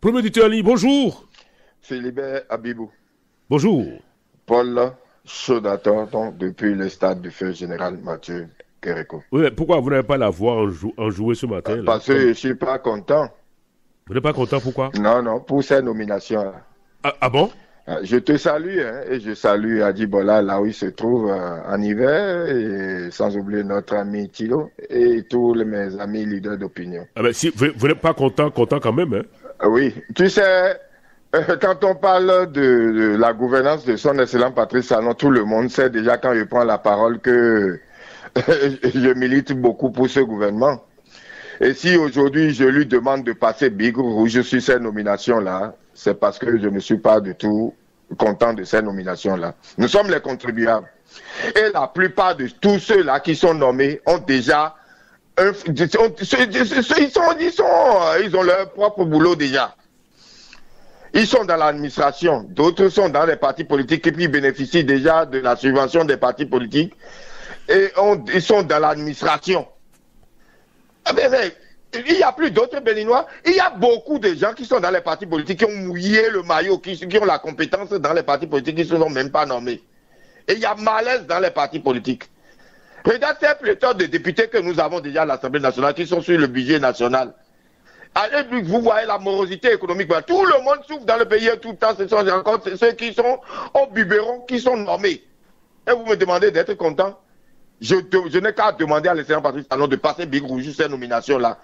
Premier auditeur en ligne, bonjour. Philibert Abibou. Bonjour. Paul Chaudator, donc depuis le stade du feu général Mathieu Kéréko. Oui, pourquoi vous n'avez pas la voix en jouer ce matin là, parce que je ne suis pas content. Vous n'êtes pas content, pourquoi? Non, pour ces nominations. Ah bon? Je te salue et je salue Adibola là où il se trouve en hiver, et sans oublier notre ami Thilo et tous mes amis leaders d'opinion. Ah ben, si vous n'êtes pas content quand même, hein? Oui, tu sais, quand on parle de la gouvernance de son excellent Patrice Talon, tout le monde sait déjà quand je prends la parole que je milite beaucoup pour ce gouvernement. Et si aujourd'hui je lui demande de passer Big Rouge sur ces nominations-là, c'est parce que je ne suis pas du tout content de ces nominations-là. Nous sommes les contribuables. Et la plupart de tous ceux-là qui sont nommés ont déjà... ils ont leur propre boulot déjà. Ils sont dans l'administration. D'autres sont dans les partis politiques et puis bénéficient déjà de la subvention des partis politiques. Et ils sont dans l'administration. Il n'y a plus d'autres Béninois. Il y a beaucoup de gens qui sont dans les partis politiques, qui ont mouillé le maillot, qui ont la compétence dans les partis politiques, qui ne sont même pas nommés. Et il y a malaise dans les partis politiques. Regarde ces pléthores de députés que nous avons déjà à l'Assemblée nationale, qui sont sur le budget national. Allez, vous voyez la morosité économique. Tout le monde souffre dans le pays tout le temps. Ce sont encore ceux qui sont au biberon, qui sont nommés. Et vous me demandez d'être content. Je n'ai qu'à demander à l'excellent Patrice Talon de passer Big Rouge sur ces nominations-là.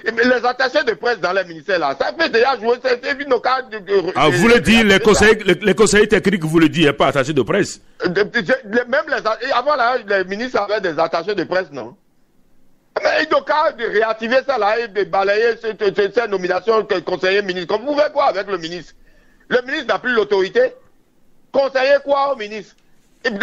Mais les attachés de presse dans les ministères là, ça fait déjà jouer, c'est nos cas vous le dites, les conseillers techniques, vous le dites, pas attachés de presse. Même avant là, les ministres avaient des attachés de presse, non? Mais il y a qu'à réactiver ça là et de balayer ces nominations que conseiller ministre. Vous faites quoi avec le ministre? Le ministre n'a plus l'autorité. Conseiller quoi au ministre? C'est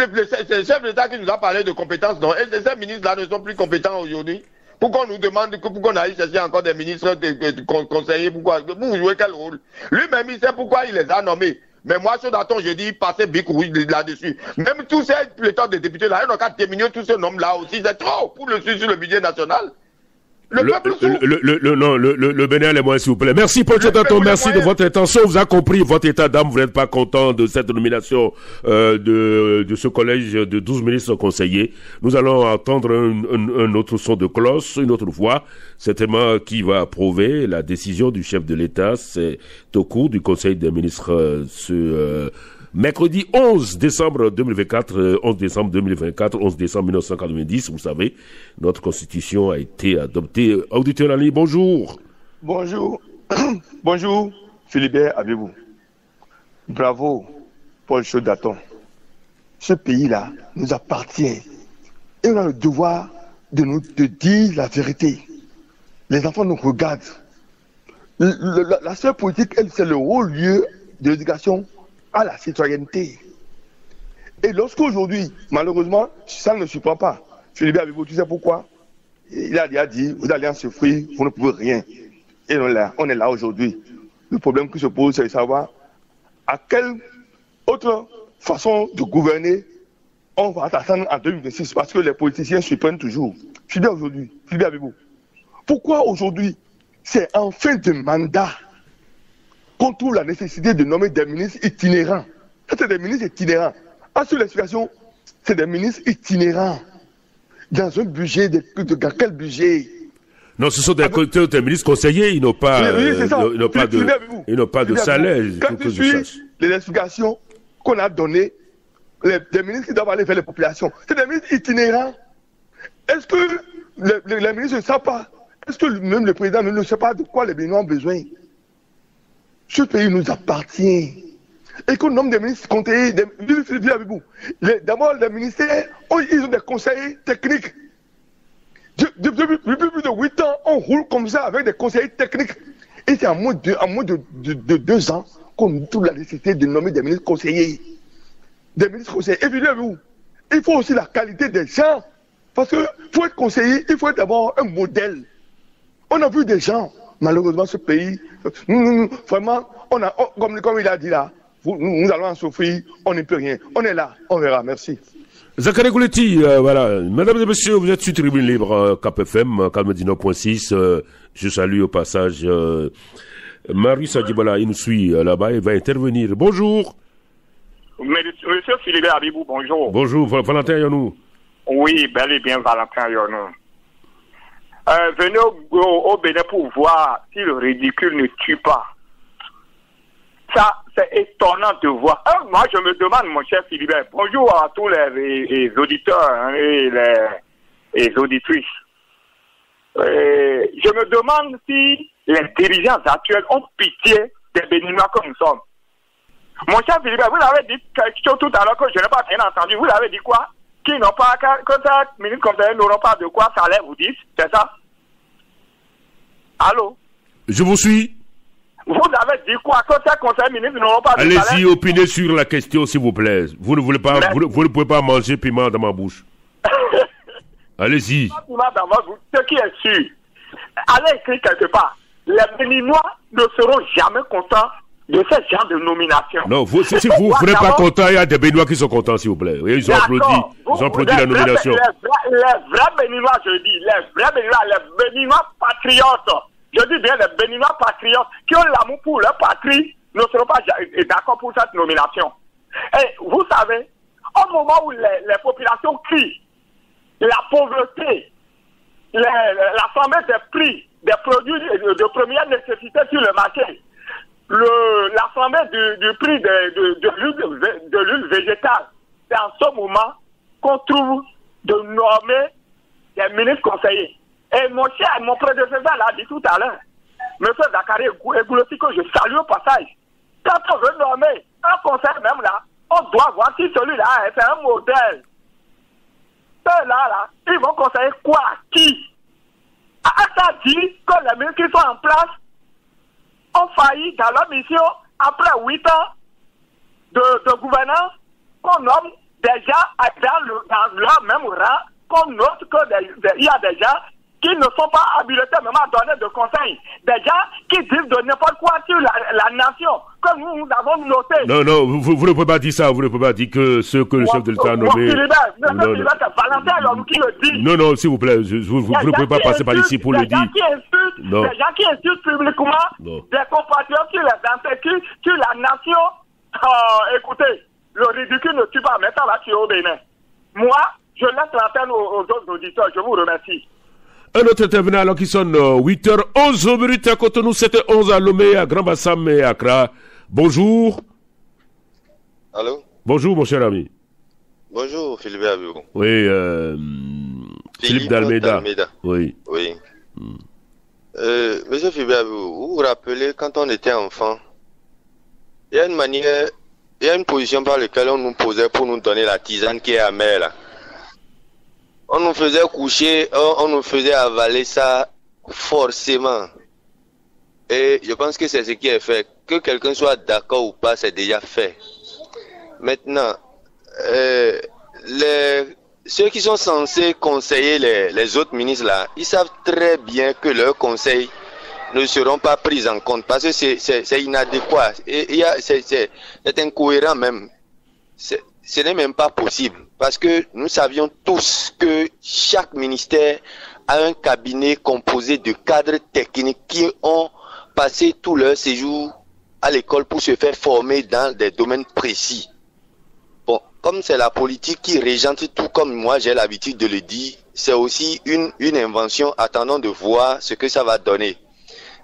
le chef d'État qui nous a parlé de compétences, non? Et ces ministres-là ne sont plus compétents aujourd'hui. Pourquoi on nous demande, pourquoi on aille chercher encore des ministres, des conseillers, pourquoi? Vous jouez quel rôle? Lui-même, il sait pourquoi il les a nommés. Mais moi, sur Daton, je dis, passez Big Rouge là-dessus. Même tous ces pléthores de députés là, ils n'ont qu'à diminuer tous ces noms-là aussi. C'est trop pour le suivre sur le budget national. Le Bénin, les moyens, s'il vous plaît. Merci, Paul Chaudaton, merci de votre intention. Vous avez compris votre état d'âme. Vous n'êtes pas content de cette nomination de ce collège de 12 ministres conseillers. Nous allons entendre un autre son de cloche, une autre voix, certainement qui va approuver la décision du chef de l'État. C'est au cours du Conseil des ministres mercredi 11 décembre 2024, 11 décembre 2024, 11 décembre 1990, vous savez, notre constitution a été adoptée. Auditeur Ali, bonjour. Bonjour. Bonjour, Philibert Abibou. Bravo, Paul Chaudaton. Ce pays-là nous appartient et on a le devoir de dire la vérité. Les enfants nous regardent. La seule politique, c'est le haut lieu de l'éducation à la citoyenneté. Et lorsqu'aujourd'hui, malheureusement, ça ne se prend pas. Philibert Abibou, tu sais pourquoi? Il a déjà dit, vous allez en souffrir, vous ne pouvez rien. Et on est là aujourd'hui. Le problème qui se pose, c'est de savoir à quelle autre façon de gouverner on va attendre en 2026, parce que les politiciens se prennent toujours. Je dis aujourd'hui, Philibert Abibou, pourquoi aujourd'hui, c'est en fin de mandat qu'on trouve la nécessité de nommer des ministres itinérants? C'est des ministres itinérants. Sur l'explication, c'est des ministres itinérants. Dans un budget, dans quel budget? Non, ce sont des ministres conseillers, ils n'ont pas, ils n'ont pas de salaire. Quand tu suis les explications qu'on a données, les ministres qui doivent aller vers les populations, c'est des ministres itinérants. Est-ce que les ministres ne savent pas? Est-ce que même le président ne sait pas de quoi les Béninois ont besoin? Ce pays nous appartient. Et qu'on nomme des ministres conseillers, d'abord les ministères, ils ont des conseillers techniques. Depuis plus de 8 ans, on roule comme ça avec des conseillers techniques. Et c'est en moins de 2 ans qu'on trouve la nécessité de nommer des ministres conseillers. Des ministres conseillers. Et puis il faut aussi la qualité des gens. Parce que pour être conseiller, il faut être d'abord un modèle. On a vu des gens, malheureusement, ce pays, vraiment, comme il a dit là, nous allons en souffrir, on ne peut rien. On est là, on verra. Merci. Zachary Gouletti, voilà. Mesdames et messieurs, vous êtes sur Tribune Libre, KPFM, Calme 19.6. Je salue au passage Marius Adjibala, il nous suit là-bas, il va intervenir. Bonjour. Monsieur Philibert Abibou, bonjour. Bonjour, Valentin Yonou. Oui, bel et bien Valentin Yonou. Venez au Bénin pour voir si le ridicule ne tue pas. Ça, c'est étonnant de voir. Moi, je me demande, mon cher Philibert, bonjour à tous les auditeurs et les auditrices. Je me demande si les dirigeants actuels ont pitié des Béninois comme nous sommes. Mon cher Philibert, vous avez dit quelque chose tout à l'heure que je n'ai pas bien entendu. Vous avez dit quoi? Qu'ils n'ont pas, que ces ministres conseillers n'auront pas de quoi salaire, vous dites? C'est ça? Allô? Je vous suis. Vous avez dit quoi? Que ces conseillers ministres n'auront pas de salaire? Allez-y, opinez sur la question, s'il vous plaît. Vous ne voulez pas, vous ne pouvez pas manger piment dans ma bouche. Allez-y. Ce qui est sûr, allez écrire quelque part. Les Béninois ne seront jamais contents de ce genre de nomination. Non, si vous n'êtes pas content, il y a des Béninois qui sont contents, s'il vous plaît. Et ils ont applaudi la nomination. Les vrais Béninois, je dis, les Béninois patriotes, je dis bien les Béninois patriotes qui ont l'amour pour leur patrie ne seront pas d'accord pour cette nomination. Et vous savez, au moment où les populations crient la pauvreté, l'assemblée des prix des produits de première nécessité sur le marché, l'assemblée du prix de l'huile végétale, c'est en ce moment qu'on trouve de nommer des ministres conseillers. Et mon prédécesseur l'a dit tout à l'heure, M. Dakari Egouloti, que je salue au passage. Quand on veut nommer un conseiller même là, on doit voir si celui-là est un modèle. Ceux-là, ils vont conseiller quoi? Qui? Ça dit que les ministres qui sont en place ont failli dans leur mission après 8 ans de gouvernance, qu'on nomme déjà dans leur même rang, qu'on note qu'il y a des gens qui ne sont pas habilités même à donner de conseils. Des gens qui disent de n'importe quoi sur la nation, comme nous avons noté. Non, vous ne pouvez pas dire ça, vous ne pouvez pas dire que ce que le chef de l'État a nommé... Non, s'il vous plaît, vous ne pouvez pas passer par ici pour le dire. Les gens qui insultent publiquement des compatriotes sur les insécurités, sur la nation, écoutez, le ridicule ne tue pas, mais ça va tuer au Bénin. Moi, je laisse l'antenne aux autres auditeurs, je vous remercie. Un autre intervenant alors qui sonne 8h11 minutes à Cotonou, 7h11 à Lomé, à Grand Bassam et à Accra. Bonjour. Allô? Bonjour mon cher ami. Bonjour Philibert Abibou. Oui, Philippe d'Almeida. Oui. Monsieur Philibert Abibou, vous vous rappelez quand on était enfant, il y a une manière, il y a une position par laquelle on nous posait pour nous donner la tisane qui est amère là. On nous faisait coucher, on nous faisait avaler ça forcément. Et je pense que c'est ce qui est fait. Que quelqu'un soit d'accord ou pas, c'est déjà fait. Maintenant, ceux qui sont censés conseiller les autres ministres là, ils savent très bien que leurs conseils ne seront pas pris en compte parce que c'est inadéquat. Et c'est incohérent même. Ce n'est même pas possible parce que nous savions tous que chaque ministère a un cabinet composé de cadres techniques qui ont passé tout leur séjour à l'école pour se faire former dans des domaines précis. Bon, comme c'est la politique qui régente tout comme moi j'ai l'habitude de le dire, c'est aussi une invention attendant de voir ce que ça va donner.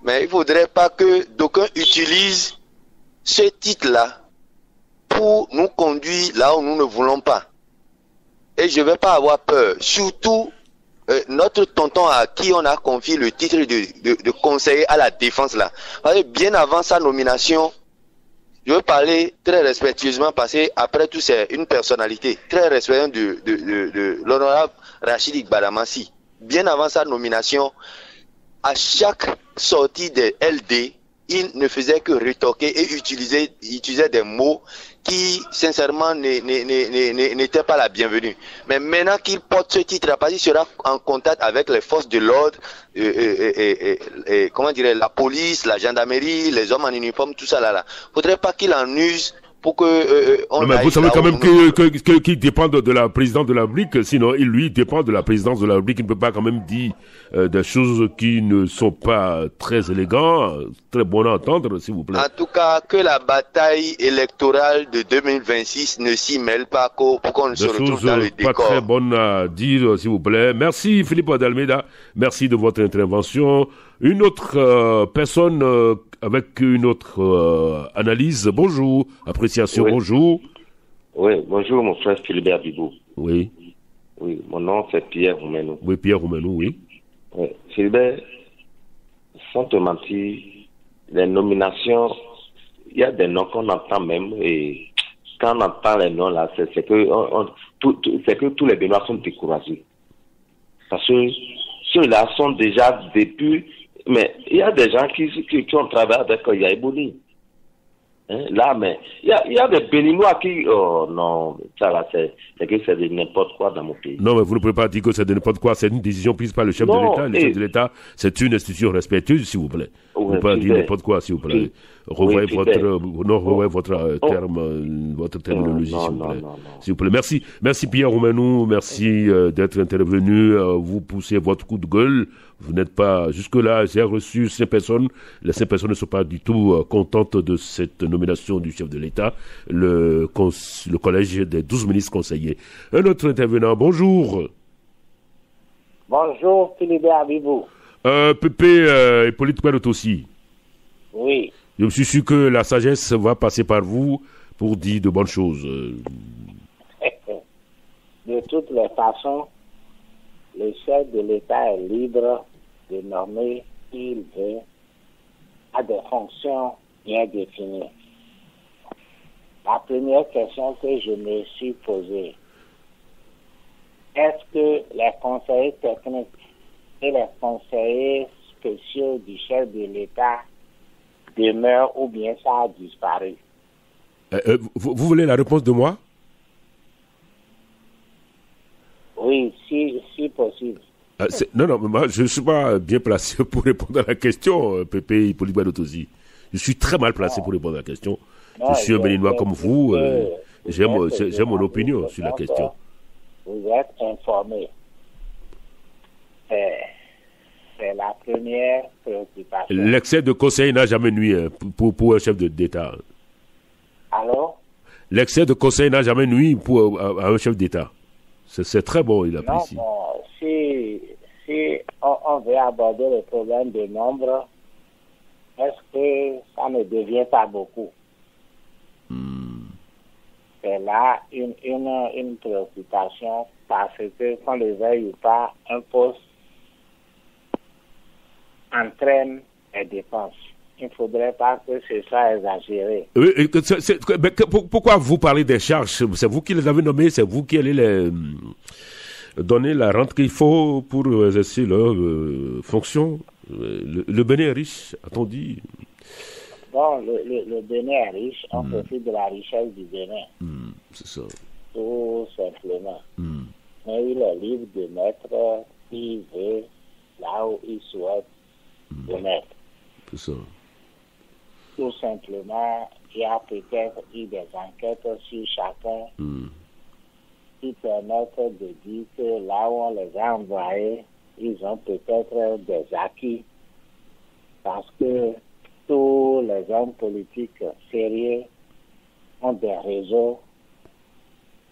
Mais il ne faudrait pas que d'aucuns utilisent ce titre-là pour nous conduire là où nous ne voulons pas. Et je ne vais pas avoir peur. Surtout, notre tonton à qui on a confié le titre de conseiller à la défense là. Parce que bien avant sa nomination, je veux parler très respectueusement parce qu'après tout c'est une personnalité très respectueuse de l'honorable Rachid Igbadamassi. Bien avant sa nomination, à chaque sortie des LD, il ne faisait que rétorquer et utiliser des mots qui, sincèrement, n'étaient pas la bienvenue. Mais maintenant qu'il porte ce titre, parce qu'il sera en contact avec les forces de l'ordre, comment dirais, la police, la gendarmerie, les hommes en uniforme, tout ça là. Faudrait pas qu'il en use pour que non, mais vous savez quand même qu'il dépend de la présidence de la République, sinon il lui dépend de la présidence de la République. Il ne peut pas quand même dire des choses qui ne sont pas très élégantes, très bonnes à entendre, s'il vous plaît. En tout cas, que la bataille électorale de 2026 ne s'y mêle pas, pour qu'on se retrouve dans le décor. Pas très bonnes à dire, s'il vous plaît. Merci Philippe d'Almeida, merci de votre intervention. Une autre personne avec une autre analyse. Bonjour, appréciation, oui. Bonjour. Oui, bonjour mon frère Philippe Abibou. Oui. Oui, mon nom c'est Pierre Roumenou. Oui, Pierre Roumenou, oui. Oui. Philippe, sans te mentir, les nominations, il y a des noms qu'on entend même, et quand on entend les noms là, c'est que tous les Béninois sont découragés. Parce que ceux-là sont déjà depuis. Mais il y a des gens qui ont travaillé avec Yaïbouni. Là, mais il y a des Béninois qui... Oh non, ça là, c'est que c'est de n'importe quoi dans mon pays. Non, mais vous ne pouvez pas dire que c'est de n'importe quoi. C'est une décision prise par le chef de l'État. Le chef de l'État, c'est une institution respectueuse, s'il vous plaît. Vous ne pouvez pas dire n'importe quoi, s'il vous plaît. Revoyez votre terme, votre terminologie, s'il vous plaît. S'il vous plaît. Merci Pierre Roumenou. Merci d'être intervenu. Vous poussez votre coup de gueule. Vous n'êtes pas... Jusque-là, j'ai reçu 5 personnes. Les 5 personnes ne sont pas du tout contentes de cette nomination du chef de l'État. Le collège des 12 ministres conseillers. Un autre intervenant, bonjour. Bonjour, Philippe Abibou. Pépé Hippolyte Kouadoto aussi. Oui. Je me suis sûr que la sagesse va passer par vous pour dire de bonnes choses. De toutes les façons, le chef de l'État est libre de nommer qui il veut à des fonctions bien définies. La première question que je me suis posée, est-ce que les conseillers techniques et les conseillers spéciaux du chef de l'État demeurent ou bien ça a disparu? Vous voulez la réponse de moi? Oui, si possible. Non, moi, je ne suis pas bien placé pour répondre à la question, Pépé Hippolyte Kouadoto. Je suis très mal placé pour répondre à la question. Je suis un Béninois comme vous. J'ai mon opinion sur la question. Vous êtes informé. C'est la première préoccupation. L'excès de conseil n'a jamais nuit pour un chef d'État. Alors? L'excès de conseil n'a jamais nuit à un chef d'État. C'est très bon, il apprécie. Non, si on veut aborder le problème de nombre, est-ce que ça ne devient pas beaucoup? C'est là une préoccupation parce que, qu'on le veuille ou pas, un poste entraîne les dépenses. Il ne faudrait pas que ce soit exagéré. Pourquoi vous parlez des charges? C'est vous qui les avez nommées, c'est vous qui allez les donner la rente qu'il faut pour exercer leur fonction. Le Bénin est riche, a-t-on dit? Bon, le Bénin est riche, on profite de la richesse du Bénin. C'est ça. Tout simplement. Mais il est libre de mettre qui il veut là où il souhaite de mettre. C'est ça. Tout simplement, il y a peut-être eu des enquêtes sur chacun qui permettent de dire que là où on les a envoyés, ils ont peut-être des acquis. Parce que tous les hommes politiques sérieux ont des réseaux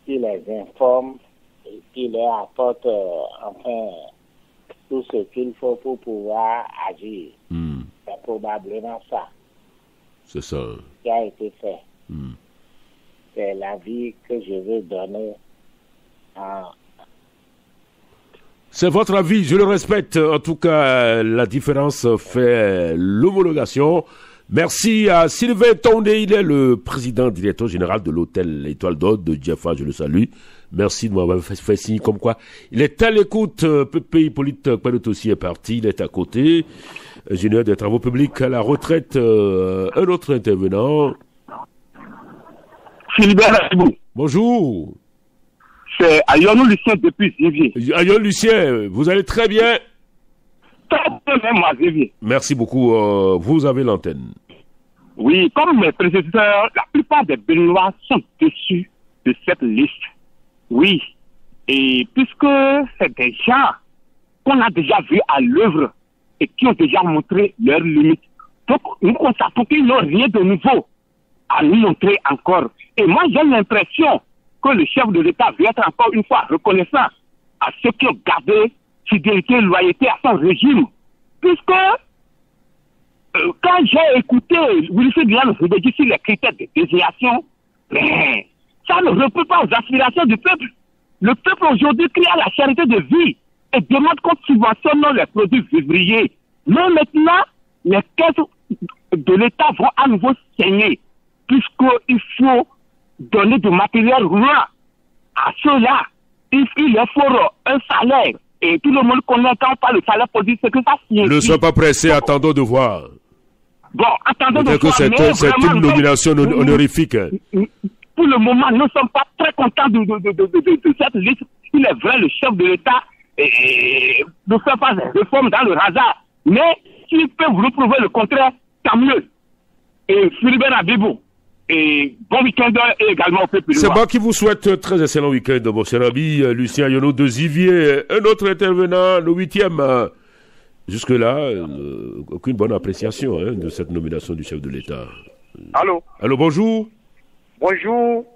qui les informent et qui leur apportent tout ce qu'il faut pour pouvoir agir. C'est probablement ça. C'est ça. Qui a été fait. C'est l'avis que je veux donner. C'est votre avis, je le respecte. En tout cas, la différence fait l'homologation. Merci à Sylvain Tondé, il est le président directeur général de l'hôtel Étoile d'Or de Diefa, je le salue. Merci de m'avoir fait signe comme quoi. Il est à l'écoute, Pépé Hippolyte Kouadoto aussi est parti, il est à côté. Ingénieur des travaux publics à la retraite, un autre intervenant. Philibert Abibou. Bonjour. C'est Ayonou Lucien depuis Xavier. Ayonou Lucien, vous allez très bien. Très bien, même moi, Xavier. Merci beaucoup, vous avez l'antenne. Oui, comme mes prédécesseurs, la plupart des Béninois sont déçus de cette liste. Oui. Et puisque c'est des gens qu'on a déjà vus à l'œuvre et qui ont déjà montré leurs limites. Donc, nous constatons qu'ils n'ont rien de nouveau à nous montrer encore. Et moi, j'ai l'impression que le chef de l'État veut être encore une fois reconnaissant à ceux qui ont gardé fidélité et loyauté à son régime. Puisque, quand j'ai écouté Wilfried Diane Foumbedji sur les critères de désignation, ça ne répond pas aux aspirations du peuple. Le peuple aujourd'hui crie à la charité de vie et demande qu'on subventionne les produits vivriers. Mais maintenant, les caisses de l'État vont à nouveau saigner, puisqu'il faut donner du matériel roulant à ceux-là. Il leur faut un salaire. Et tout le monde connaît quand on parle de salaire pour dire ce que ça signifie. Ne sois pas pressé, attendons de voir. Bon, attendons de voir. Que c'est une nomination honorifique. Pour le moment, nous ne sommes pas très contents de cette liste. Il est vrai, le chef de l'État ne fait pas des réformes dans le hasard. Mais s'il peut vous prouver le contraire, tant mieux. Et Philibert Abibou, et bon week-end également au peuple. C'est moi qui vous souhaite un très excellent week-end, mon cher ami Lucien Yono de Zivier. Un autre intervenant, le 8e. Jusque-là, aucune bonne appréciation de cette nomination du chef de l'État. Allô? Allô, bonjour. Bonjour,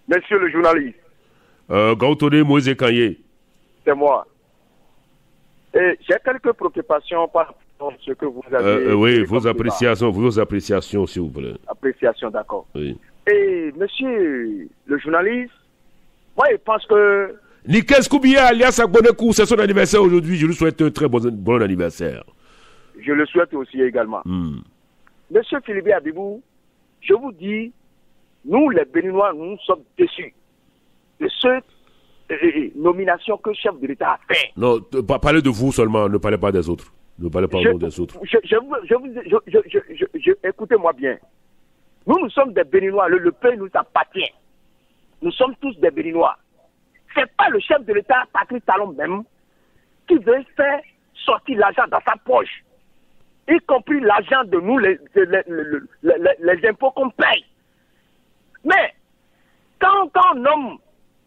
monsieur le journaliste. Gautone Moïse Kanye. C'est moi. Et j'ai quelques préoccupations par rapport à ce que vous avez... oui, vos appréciations, s'il vous plaît. Appréciations, d'accord. Oui. Et monsieur le journaliste, moi, je pense que... Nikel Skoubia, alias Agbonekou, c'est son anniversaire aujourd'hui. Je lui souhaite un très bon anniversaire. Je le souhaite aussi également. Monsieur Philibert Abibou, je vous dis, nous, les Béninois, nous sommes déçus de cette nomination que le chef de l'État a fait. Non, parlez de vous seulement, ne parlez pas des autres. Ne parlez pas au nom des autres. Écoutez-moi bien. Nous sommes des Béninois, le pays nous appartient. Nous sommes tous des Béninois. C'est pas le chef de l'État, Patrice Talon même, qui veut faire sortir l'argent dans sa poche, y compris l'argent de nous, les impôts qu'on paye. Mais, quand on nomme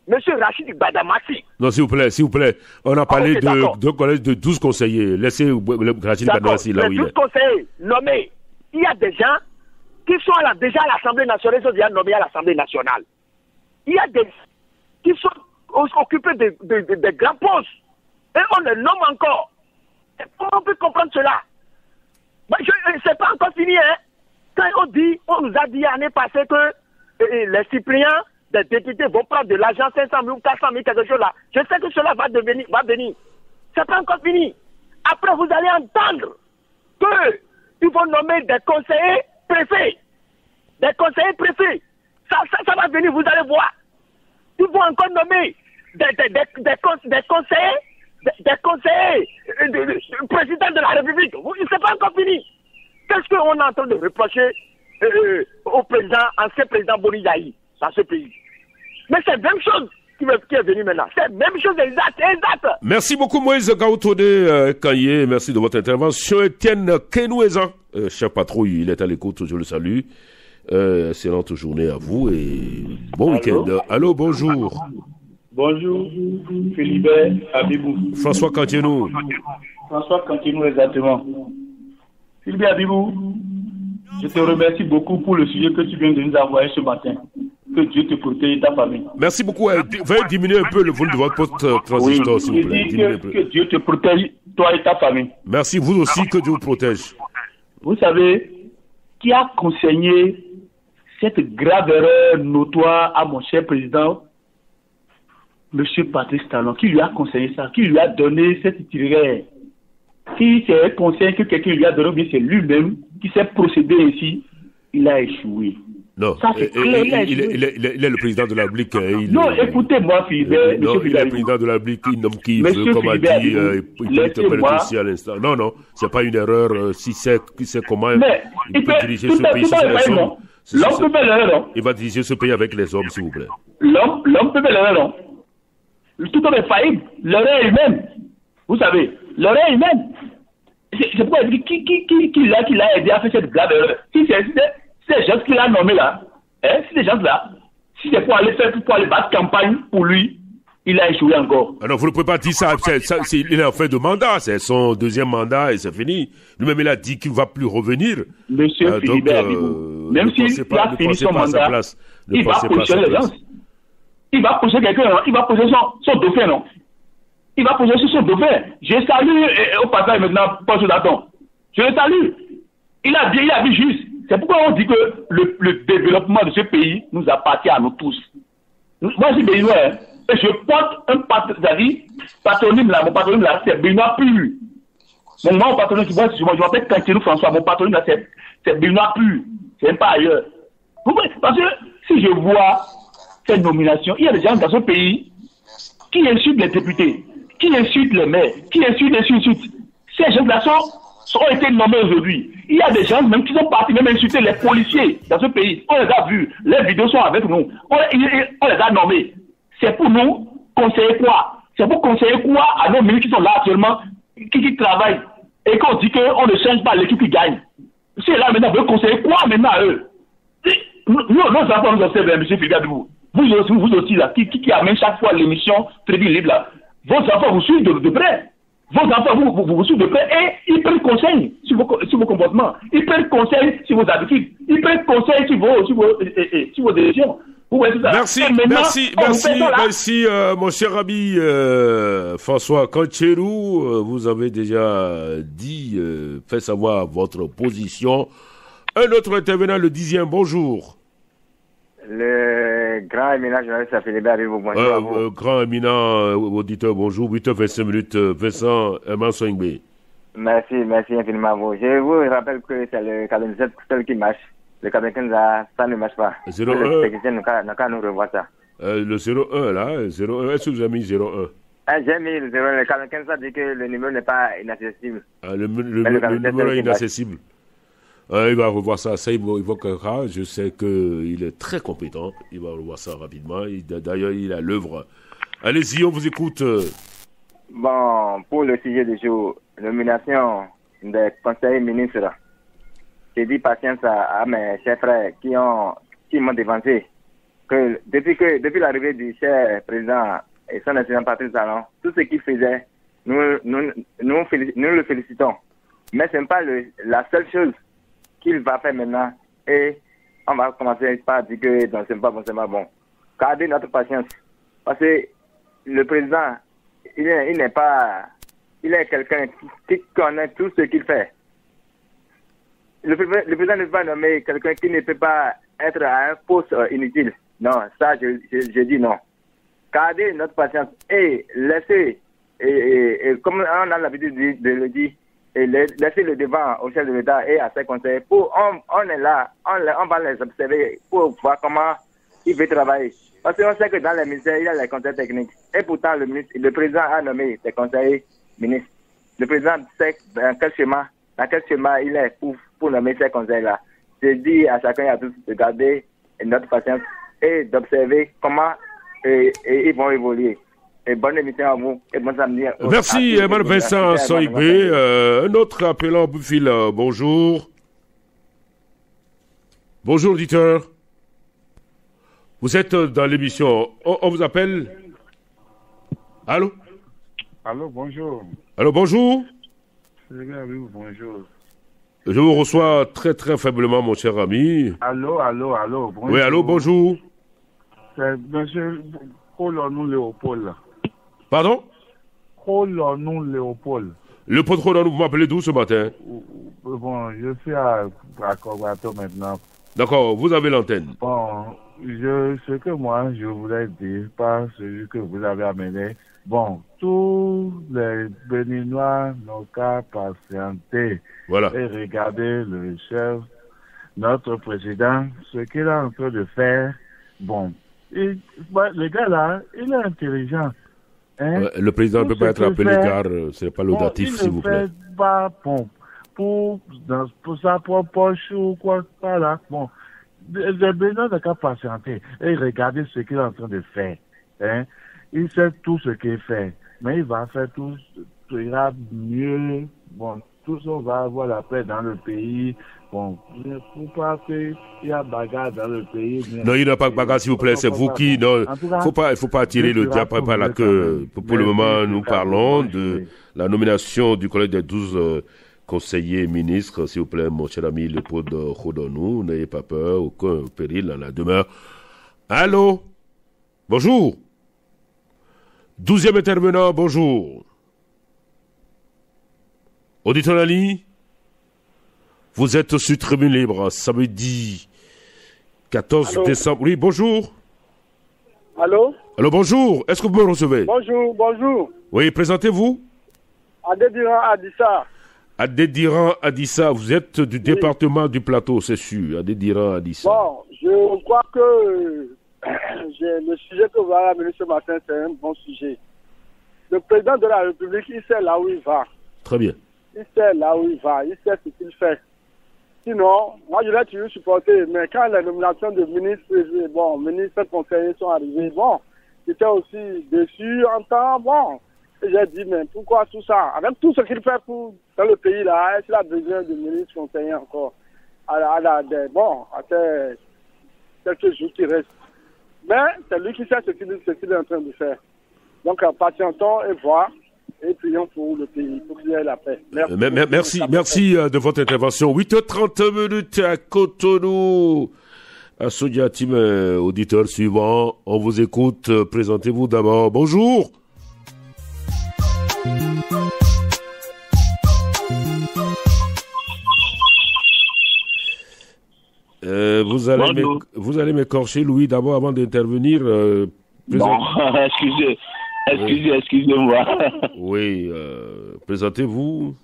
M. Rachid Badamassi... Non, s'il vous plaît. On a parlé de collège de 12 conseillers. Laissez Rachid Badamassi là où il est. 12 conseillers nommés. Il y a des gens qui sont déjà à l'Assemblée nationale, ils sont déjà nommés à l'Assemblée nationale. Il y a des qui sont occupés de grands postes. Et on les nomme encore. Et comment on peut comprendre cela? C'est pas encore fini, hein. Quand on nous a dit l'année passée que les Cypriens, des députés vont prendre de l'argent, 500 000 ou 400 000, quelque chose là. Je sais que cela va venir. C'est pas encore fini. Après, vous allez entendre qu'ils vont nommer des conseillers préfets. Des conseillers préfets. Ça va venir, vous allez voir. Ils vont encore nommer des conseillers, président de la République. C'est pas encore fini. Qu'est-ce qu'on est en train de reprocher au ancien président Boni Yahi dans ce pays? Mais c'est la même chose qui est venue maintenant. C'est la même chose exacte. Merci beaucoup Moïse Gautone Kanye. Merci de votre intervention. Étienne Kenouezan, chef patrouille, il est à l'écoute, je le salue. Excellente journée à vous et bon week-end. Allô, bonjour. Bonjour, Philibert Abibou. François Cantinou. Exactement. Philibert Abibou, je te remercie beaucoup pour le sujet que tu viens de nous envoyer ce matin. Que Dieu te protège et ta famille. Merci beaucoup. Veuillez diminuer un peu le volume de votre post-transistor, s'il vous plaît. Que Dieu te protège, toi et ta famille. Merci, vous aussi, que Dieu vous protège. Vous savez, qui a conseillé cette grave erreur notoire à mon cher président, M. Patrice Talon, qui lui a conseillé ça, qui lui a donné cette itinéraire? Si c'est un conseil que quelqu'un lui a donné, bien c'est lui-même qui s'est procédé ainsi, il a échoué. Non, ça, il est le président de la République. Non, écoutez-moi, Philibert. Il est le président de la République, il nomme qui veut, comme a dit, il peut aussi à l'instant. Non, c'est pas une erreur. Si c'est comment mais il peut diriger ce pays. L'homme peut faire l'erreur, non? Il va diriger ce pays avec les hommes, s'il vous plaît. L'homme peut faire l'erreur, non? Tout homme est faillible. L'erreur est humaine. Vous savez, l'erreur est humaine. c'est pourquoi il dit qui l'a aidé à faire cette grave erreur. Si c'est ces gens qu'il a nommés là, si ces gens-là, si c'est pour aller battre campagne pour lui, il a échoué encore. Alors, vous ne pouvez pas dire ça. Il est en fin de mandat. C'est son deuxième mandat et c'est fini. Lui-même, il a dit qu'il ne va plus revenir. Monsieur Philibert, même s'il a fini son mandat, il va positionner les gens. Il va poser quelqu'un, il va poser son dauphin, non? Il va poser son dauphin. Je salue au passage maintenant, Paul Daton. Je le salue. Il a dit juste. C'est pourquoi on dit que le développement de ce pays nous appartient à nous tous. Moi, je suis béninois. Et je porte un patronyme là. Mon patronyme là, c'est Béninois pur. Mon patronyme, je m'appelle Kantirou François. Mon patronyme là, c'est Béninois pur. C'est même pas ailleurs. Parce que si je vois cette nomination, il y a des gens dans ce pays qui insultent les députés, qui insultent les maires, qui insultent. Ces gens-là ont été nommés aujourd'hui. Il y a des gens même qui sont partis même insulter les policiers dans ce pays. On les a vus. Les vidéos sont avec nous. On les a nommés. C'est pour nous conseiller quoi? C'est pour conseiller quoi à nos ministres qui sont là actuellement, qui travaillent, et qu'on dit qu'on ne change pas l'équipe qui gagne. Si là maintenant, veut conseiller quoi maintenant à eux? Nos enfants nous observent, M. Philibert, vous aussi là, qui amène chaque fois l'émission Tribune Libre là. Vos enfants vous suivent de près. Vos enfants vous suivent de près et ils prennent conseil sur vos comportements. Ils prennent conseil sur vos habitudes. Ils prennent conseil sur vos décisions. Merci, mon cher ami François Kantirou. Vous avez déjà dit, fait savoir votre position. Un autre intervenant, le 10e, bonjour. Le grand éminent journaliste Philibert, bonjour à vous. Grand éminent auditeur, bonjour. 8h25, Vincent Mansongbe. Merci infiniment à vous. Je vous rappelle que c'est le 97 seul qui marche. Le 95, ça ne marche pas. 01. Le technicien n'a qu'à nous revoir ça. Le 01, là, 01, est-ce que vous avez mis 01? J'ai mis le 01. Le 95, ça dit que le numéro n'est pas inaccessible. Le numéro est inaccessible. Il va revoir ça évoquera. Je sais qu'il est très compétent. Il va revoir ça rapidement. D'ailleurs, il a l'œuvre. Allez-y, on vous écoute. Bon, pour le sujet du jour, nomination des conseillers ministres. J'ai dit patience à mes chers frères qui m'ont devancé que depuis l'arrivée du cher président et son excellent Patrice Talon, tout ce qu'il faisait, nous le félicitons. Mais ce n'est pas la seule chose qu'il va faire maintenant. Et on va commencer par dire que non, c'est pas bon. Gardez notre patience. Parce que le président, il est quelqu'un qui connaît tout ce qu'il fait. Le président ne peut pas nommer quelqu'un qui ne peut pas être à un poste inutile. Non, ça, je dis non. Gardez notre patience et laissez, et comme on a l'habitude de le dire, et laissez le devant au chef de l'État et à ses conseillers. On est là, on va les observer pour voir comment il veut travailler. Parce qu'on sait que dans les ministères, il y a les conseils techniques. Et pourtant, le président a nommé ses conseillers ministres. Le président sait dans quel chemin il est pour nommer ces conseils-là. Je dis à chacun et à tous de garder notre patience et d'observer comment ils vont évoluer. Et bonne émission à vous et bon samedi. Merci, Mme Vincent Soïbé. Un autre appelant au bout de fil. Bonjour. Bonjour, auditeur. Vous êtes dans l'émission. On vous appelle. Allô? Allô, bonjour. Allô, bonjour. Bonjour. Je vous reçois très très faiblement, mon cher ami. Allô, bonjour. Oui, allô, bonjour. C'est monsieur Colonou Léopold. Pardon? Colonou Léopold. Le patron, vous m'appelez d'où ce matin? Bon, je suis à Corbato maintenant. D'accord, vous avez l'antenne. Bon, ce que moi je voulais dire, pas celui que vous avez amené. Bon, tous les Béninois n'ont qu'à patienter et regarder le chef, notre président, ce qu'il est en train de faire. Bon, le gars là, il est intelligent. Hein? Le président ne peut pas être appelé car ce n'est pas laudatif, s'il vous plaît. Il ne fait pas pour sa propre poche ou quoi que ce là. Bon, les Béninois n'ont qu'à patienter et regarder ce qu'il est en train de faire. Hein? Il sait tout ce qu'il fait, mais il va faire tout, il ira mieux. Bon, tous on va avoir la paix dans le pays. Bon, il ne faut pas qu'il y a bagarre dans le pays. Non, il n'y a pas de bagarre, s'il vous plaît. C'est vous qui... Non, il faut pas tirer le diable par la queue. Pour le moment, nous parlons de la nomination du collège des 12 conseillers ministres. S'il vous plaît, mon cher ami Léopold Khodonou, n'ayez pas peur, aucun péril en la demeure. Allô? Bonjour. 12e intervenant, bonjour. Auditeur en ligne, vous êtes sur Tribune Libre, samedi 14 décembre. Oui, bonjour. Allô? Allô, bonjour. Est-ce que vous me recevez? Bonjour, bonjour. Oui, présentez-vous. Adediran Adissa. Adediran Adissa, vous êtes du département du Plateau, c'est sûr. Adediran Adissa. Bon, je crois que le sujet que vous avez amené ce matin, c'est un bon sujet. Le président de la République, il sait là où il va. Très bien. Il sait là où il va, il sait ce qu'il fait. Sinon, moi je l'ai toujours supporté, mais quand les nominations de ministres conseillers sont arrivées, j'étais aussi déçu en temps, j'ai dit, mais pourquoi tout ça? Avec tout ce qu'il fait dans le pays là, est-ce qu'il a besoin de ministres conseillers encore? À quelques jours qui restent. Mais c'est lui qui sait ce qu'il est en train de faire. Donc, patientons et voir. Et prions pour le pays, pour qu'il y ait la paix. Merci de votre intervention. 8h30 à Cotonou. À Sodia Tim, auditeur suivant, on vous écoute. Présentez-vous d'abord. Bonjour. Vous allez m'écorcher, Louis, d'abord avant d'intervenir. Excusez-moi. Oui, présentez-vous.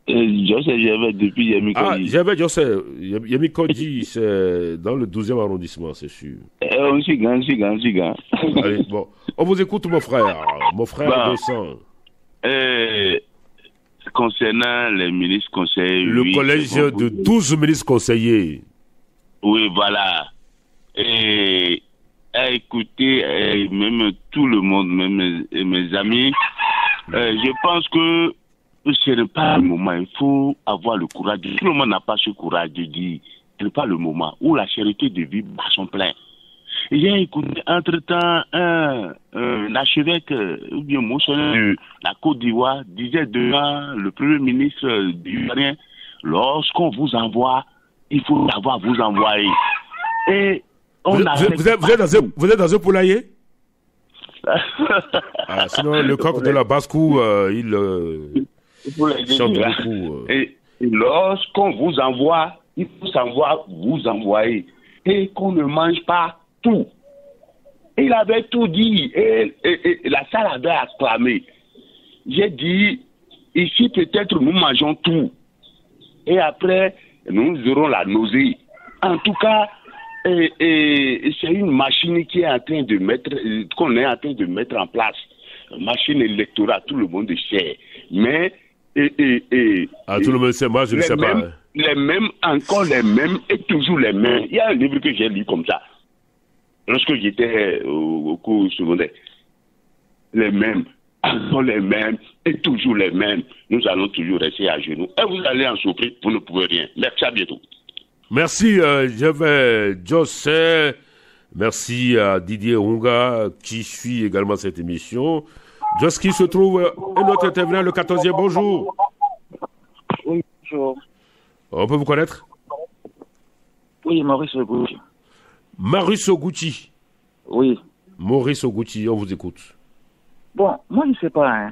Je sais, j'avais depuis Yamikodi. Je sais. Yamikodi, c'est dans le 12e arrondissement, c'est sûr. On s'y gagne. Allez, bon. On vous écoute, mon frère. Mon frère descend. Concernant les ministres conseillers... Le collège de 12 ministres conseillers. Oui, voilà. Et... écoutez, même tout le monde, même mes amis, je pense que ce n'est pas le moment. Il faut avoir le courage. Tout le monde n'a pas ce courage de dire ce n'est pas le moment où la charité de vie bat son plein. J'ai écouté entre-temps un archevêque ou bien motionnaire de la Côte d'Ivoire disait devant le premier ministre ivoirien, lorsqu'on vous envoie, il faut savoir vous envoyer. Et vous êtes dans un poulailler? Sinon, le coq de la basse-cour, il chante beaucoup. Et lorsqu'on vous envoie, il faut savoir vous envoyer. Et qu'on ne mange pas tout. Et il avait tout dit. Et la salle avait acclamé. J'ai dit, ici peut-être nous mangeons tout. Et après, nous aurons la nausée. En tout cas, et c'est une machine qui est en train de qu'on est en train de mettre en place. Machine électorale, tout le monde sait. Mais, tout le monde sait, moi je ne sais pas. Les mêmes, encore les mêmes, et toujours les mêmes. Il y a un livre que j'ai lu comme ça. Lorsque j'étais au cours secondaire. Les mêmes, encore les mêmes, et toujours les mêmes. Nous allons toujours rester à genoux. Et vous allez en souffrir, vous ne pouvez rien. Merci, à bientôt. Merci, José. Merci à Didier Runga qui suit également cette émission. José qui se trouve un autre intervenant, le 14e. Bonjour. Oui, bonjour. On peut vous connaître? Oui, Maurice Ogouti. Maurice Ogouti. Oui. Maurice Ogouti, on vous écoute. Bon, moi je ne sais pas. Hein.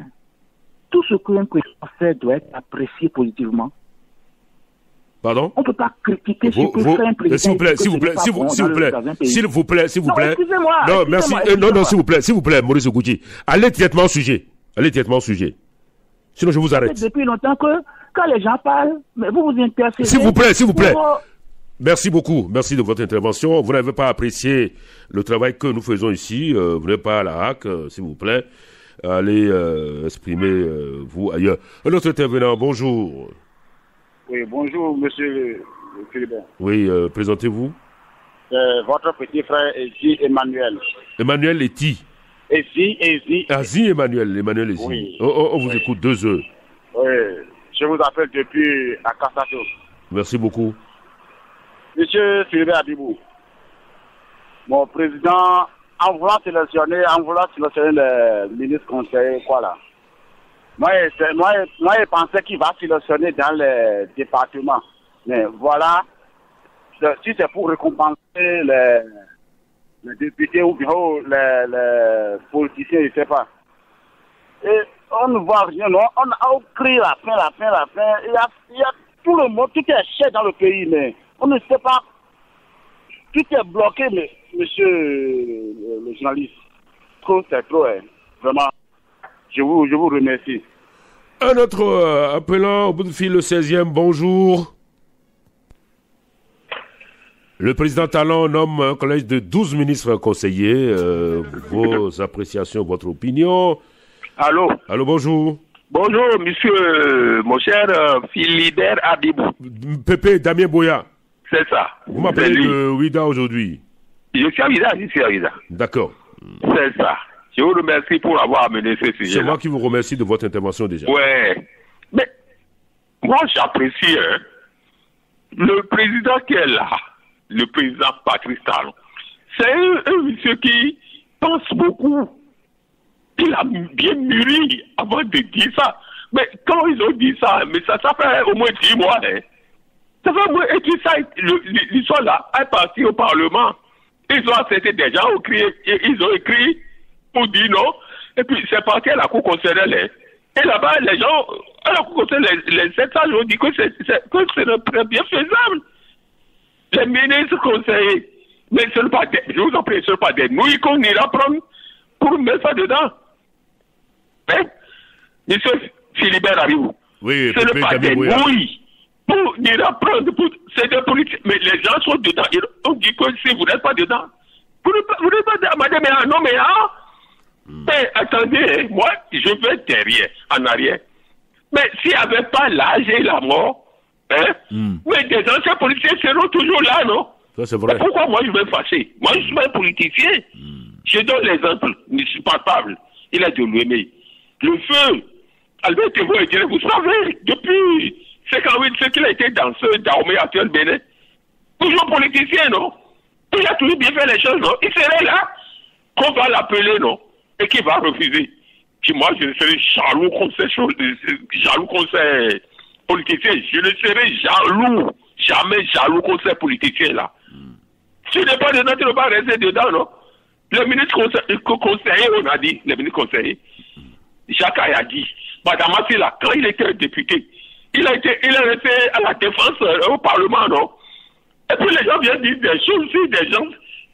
Tout ce qu'un président fait doit être apprécié positivement. Pardon? On ne peut pas critiquer ce que fait un président. S'il vous plaît. Excusez-moi. Non, merci. Non, s'il vous plaît, Maurice Ogouti. Allez directement au sujet. Sinon, je vous arrête. Depuis longtemps que quand les gens parlent, mais vous vous intercédez. S'il vous plaît. Merci beaucoup. Merci de votre intervention. Vous n'avez pas apprécié le travail que nous faisons ici. Vous n'êtes pas à la HAC, s'il vous plaît. Allez exprimer vous ailleurs. Un autre intervenant, bonjour. Oui, bonjour, monsieur Philibert. Oui, présentez-vous. Votre petit frère Ezi Emmanuel. Emmanuel Eti. Ezi. Emmanuel Ezi. Oui. On vous écoute 2 heures. Oui, Je vous appelle depuis la Cassato. Merci beaucoup. Monsieur Philibert Abibou, mon président, en voulant sélectionner le ministre conseiller, quoi là. Moi, je pensais qu'il va sélectionner dans les départements. Mais voilà, si c'est pour récompenser les députés ou bien les politiciens, je ne sais pas. Et on ne voit rien, non? On a crié la fin. Il y a tout le monde, tout est cher dans le pays, mais on ne sait pas. Tout est bloqué, mais monsieur le journaliste. C'est trop, hein. Vraiment. Je vous remercie. Un autre appelant au bout de fil, le 16e, bonjour. Le président Talon nomme un collège de 12 ministres conseillers. Vos appréciations, votre opinion. Allô, bonjour. Bonjour, monsieur, mon cher Philibert Abibou. Pépé Damien Boya. C'est ça. Vous m'appelez de Ouida aujourd'hui. Je suis à Ouida. D'accord. C'est ça. Je vous remercie pour avoir amené ce sujet. C'est moi qui vous remercie de votre intervention déjà. Ouais. Mais moi, j'apprécie le président qui est là, le président Patrice Talon. C'est un monsieur qui pense beaucoup. Il a bien mûri avant de dire ça. Mais quand ils ont dit ça, mais ça fait au moins 10 mois. Hein. Ça fait au moins, et tout ça, ils sont là, un parti au Parlement. Ils ont accepté des gens, ils ont écrit pour dire non. Et puis c'est parti à la Cour constitutionnelle. Et là-bas, les gens, à la Cour constitutionnelle, les 7 sages ont dit que c'est bien faisable. Les ministres conseillers, mais ce n'est pas des, je vous en prie, ce n'est pas des nouilles qu'on ira prendre pour mettre ça dedans. Hein? Monsieur Philibert Abibou, oui, ce n'est pas des nouilles pour ira prendre, c'est des politiques, mais les gens sont dedans. On dit que si vous n'êtes pas dedans, vous n'êtes pas dedans, madame, mais non, mais mais attendez, moi, je vais derrière, en arrière. Mais s'il n'y avait pas l'âge et la mort, mais des anciens politiciens seront toujours là, non? Ça, c'est vrai. Mais pourquoi moi je vais fâcher? Moi, je suis un politicien. Je donne l'exemple, je suis palpable. Il a de l'aimer. Le feu, Albert Tevo est vous savez, depuis 58, ce qu'il a été danseur d'armée actuelle Bénin, toujours politicien, non? Il a toujours bien fait les choses, non? Il serait là, qu'on va l'appeler, non? Et qu'il va refuser. Si moi, je serais jaloux comme ces politiciens. Je ne serai jaloux, jamais jaloux comme ces politiciens-là. Si tu n'es pas dedans, tu ne vas pas rester dedans, non? Le ministre conseiller, on a dit, le ministre conseiller, Jacques a dit, Madame Massila, quand il était député, il a resté à la défense au Parlement, non? Et puis les gens viennent dire des choses aussi, des gens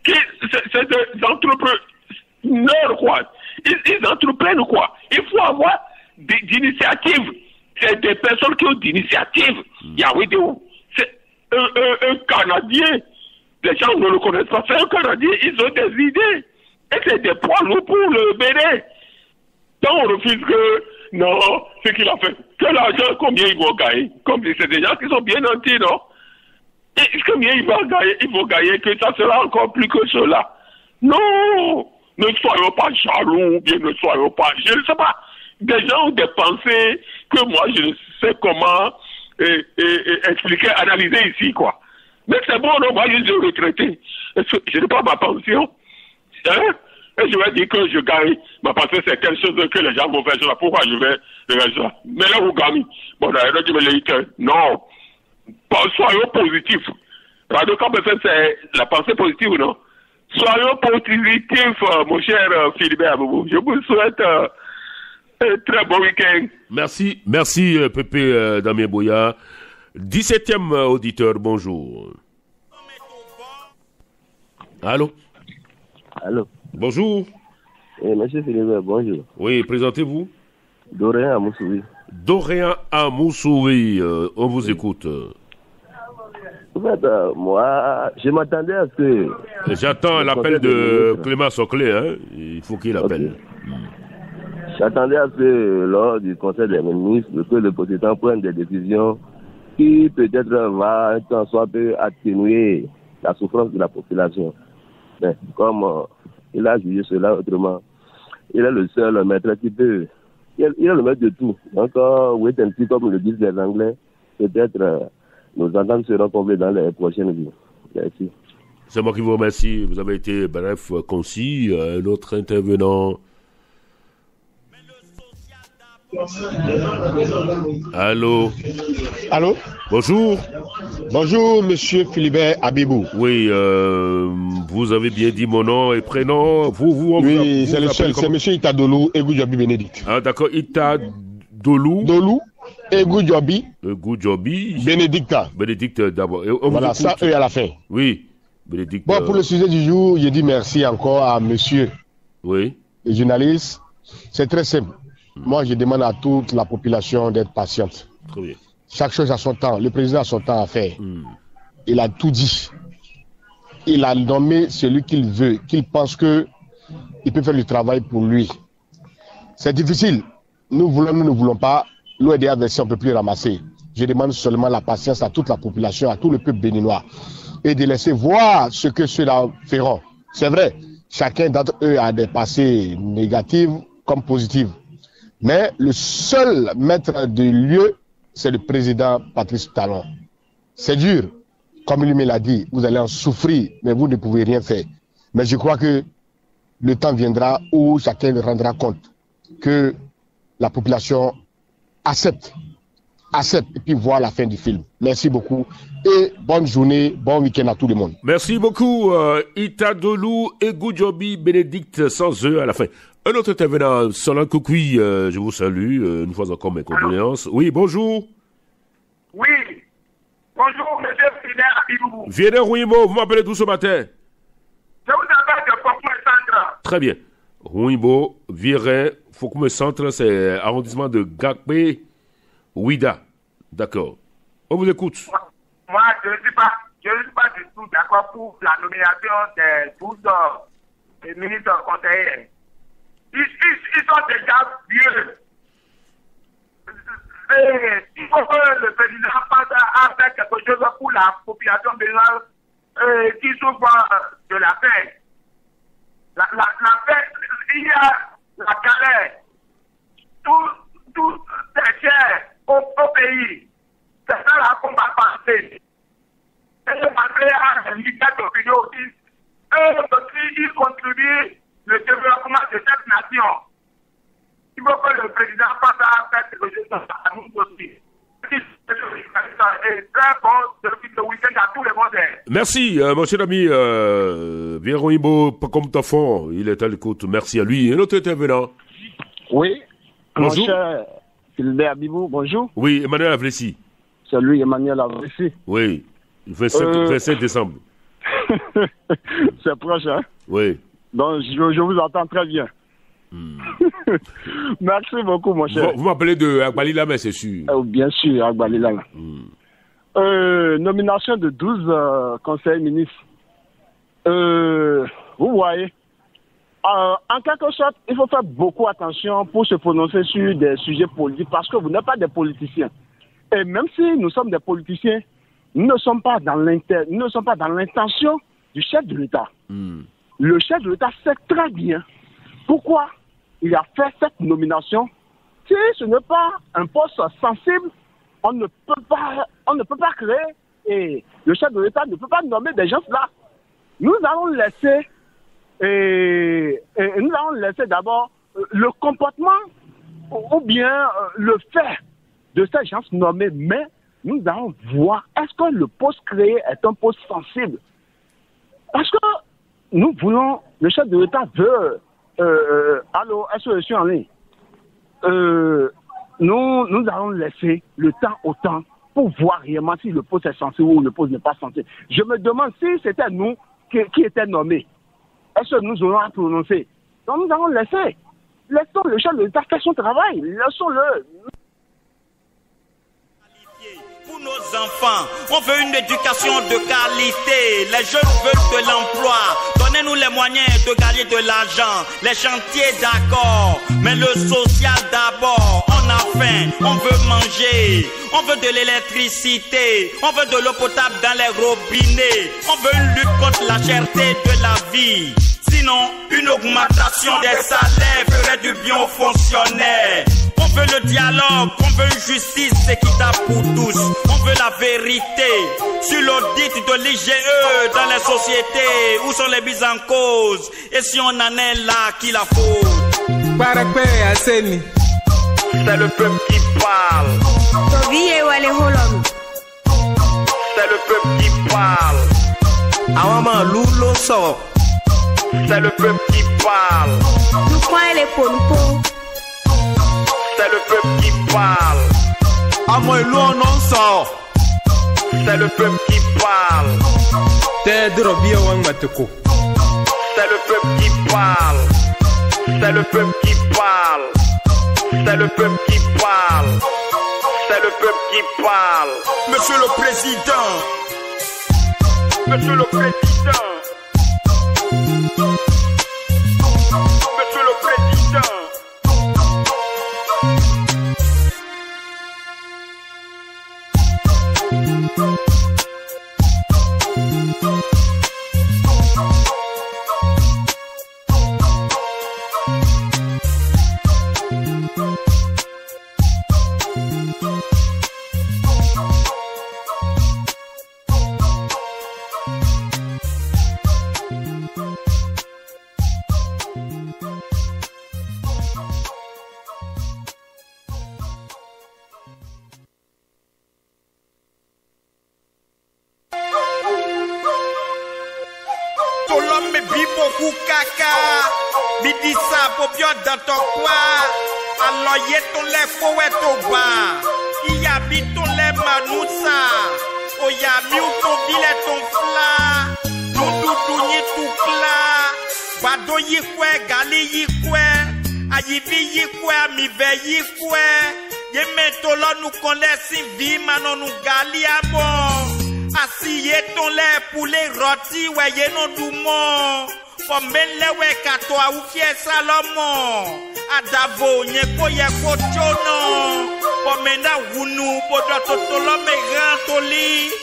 qui, c'est des entrepreneurs, quoi. Ils entreprennent, quoi. Il faut avoir des initiatives. C'est des personnes qui ont d'initiatives. C'est un Canadien. Les gens ne le connaissent pas. C'est un Canadien. Ils ont des idées. Et c'est des poids lourds pour le Bénin. Quand on refuse que, non, ce qu'il a fait, que l'argent, combien ils vont gagner? C'est des gens qui sont bien nantis, non? Et combien ils vont gagner, que ça sera encore plus que cela? Non! Ne soyons pas jaloux, bien ne soyons pas, je ne sais pas. Des gens ont des pensées que moi, je ne sais comment expliquer, analyser ici, quoi. Mais c'est bon, non, moi, je suis retraité. Je n'ai pas ma pension. Hein? Et je vais dire que je gagne. Ma pension, c'est quelque chose que les gens vont faire ça. Pourquoi je vais faire ça? Mais là, vous gagnez. Bon, là, je vais dire que non. Soyons positifs. Radio Camp FM, c'est la pensée positive, non? Soyons positifs, mon cher Philibert Abibou. Je vous souhaite un très bon week-end. Merci, Pépé Damien Boya. 17e auditeur, bonjour. Allô? Bonjour. Monsieur Philibert, bonjour. Oui, présentez-vous. Doréan Amoussouri. Doréan Amoussouri, on vous écoute. En fait, moi, je m'attendais à ce que... J'attends l'appel de Clément Soclé, hein. Il faut qu'il appelle. Okay. J'attendais à ce que, lors du Conseil des ministres, que le président prenne des décisions qui peut-être va en soit peu atténuer la souffrance de la population. Mais comme il a jugé cela autrement, il est le seul maître qui peut il est le maître de tout. Donc, wait and see, comme le disent les Anglais, peut-être nos ententes seront comblées dans les prochaines vies. Merci. C'est moi qui vous remercie. Vous avez été bref, concis. Un autre intervenant. Allô. Allô. Bonjour. Bonjour, monsieur Philibert Abibou. Oui, vous avez bien dit mon nom et prénom. Oui, c'est le seul. C'est monsieur Itadolou Egoujobi Bénédicte. Ah, d'accord. Itadolou. Egoujobi. Bénédicte. Bénédicte d'abord. Voilà, ça, eux à la fin. Oui. Bénédicte. Bon, pour le sujet du jour, je dis merci encore à monsieur. Oui. Les journalistes. C'est très simple. Moi, je demande à toute la population d'être patiente. Très bien. Chaque chose a son temps. Le président a son temps à faire. Il a tout dit. Il a nommé celui qu'il veut, qu'il pense que il peut faire le travail pour lui. C'est difficile. Nous ne voulons pas. L'OEDA versé, on ne peut plus ramasser. Je demande seulement la patience à toute la population, à tout le peuple béninois. Et de laisser voir ce que ceux-là feront. C'est vrai, chacun d'entre eux a des passés négatifs comme positifs. Mais le seul maître de lieu, c'est le président Patrice Talon. C'est dur. Comme lui me l'a dit, vous allez en souffrir, mais vous ne pouvez rien faire. Mais je crois que le temps viendra où chacun rendra compte que la population accepte et puis voir la fin du film. Merci beaucoup et bonne journée, bon week-end à tout le monde. Merci beaucoup, Itadolou Egoujobi Bénédicte, sans eux à la fin. Un autre intervenant, Solan Koukoui, je vous salue, une fois encore mes condoléances. Oui, bonjour. Oui, bonjour, monsieur Philibert Abibou. Vienne Rouimo, vous m'appelez d'où ce matin? Je vous appelle de Foucault Centre. Très bien. Rouimo, Viren, Foucault Centre, c'est arrondissement de Gakpe, Ouida. D'accord. On vous écoute. Moi, je ne suis pas du tout d'accord pour la nomination des 12 ministres conseillers. Ils sont déjà vieux. Il faut que le président pense à faire quelque chose pour la population béninoise qui souffre de la faim. La faim, il y a la galère. Tout est cher au pays. C'est ça là qu'on va passer. Et malgré un leader d'opinion aussi, ils contribuent le développement de cette nation. Il faut que le président passe à faire quelque chose à nous aussi. Et très bon depuis le week-end à tous les monde. Merci, mon cher ami Véroïbo Pacomtafon, il est à l'écoute. Merci à lui. Un autre intervenant. Oui. Bonjour. Mon cher Philibert Abibou, bonjour. Oui, Emmanuel Avlessi. C'est lui, Emmanuel Avlessi. Oui, 27 décembre. C'est proche, hein? Oui. Donc, je vous entends très bien. Merci beaucoup, mon cher. Vous m'appelez de Agbalila, mais c'est sûr. Bien sûr, Agbalila. Nomination de 12 conseillers ministres. Vous voyez, en quelque sorte, il faut faire beaucoup attention pour se prononcer sur des sujets politiques parce que vous n'êtes pas des politiciens. Et même si nous sommes des politiciens, nous ne sommes pas dans l'intention du chef de l'État. Le chef de l'État sait très bien pourquoi il a fait cette nomination. Si ce n'est pas un poste sensible, on ne peut pas créer et le chef de l'État ne peut pas nommer des gens là. Nous allons laisser d'abord le comportement ou bien le fait de ces gens nommés, mais nous allons voir est-ce que le poste créé est un poste sensible. Parce que nous voulons, le chef de l'État veut, allô, est-ce que je suis en ligne? Nous allons laisser le temps au temps pour voir réellement si le poste est sensible ou le poste n'est pas sensible. Je me demande si c'était nous qui étaient nommés. Est-ce que nous aurons à prononcer? Donc nous allons laisser. Laissons le chef de l'État faire son travail. Laissons-le. Pour nos enfants, on veut une éducation de qualité. Les jeunes veulent de l'emploi. Donnez-nous les moyens de gagner de l'argent. Les chantiers, d'accord, mais le social d'abord. On a faim, on veut manger. On veut de l'électricité. On veut de l'eau potable dans les robinets. On veut une lutte contre la cherté de la vie. Sinon, une augmentation des salaires ferait du bien aux fonctionnaires. On veut le dialogue, on veut une justice équitable pour tous. On veut la vérité sur l'audit de l'IGE dans les sociétés. Où sont les mises en cause? Et si on en est là, qui la faute? C'est le peuple qui parle. C'est le peuple qui parle. C'est le peuple qui parle. C'est le peuple qui parle. C'est le peuple qui parle. C'est le peuple qui parle. C'est le peuple qui parle. C'est le peuple qui parle. C'est le peuple qui parle. Monsieur le Président. Monsieur le Président. Monsieur le Président.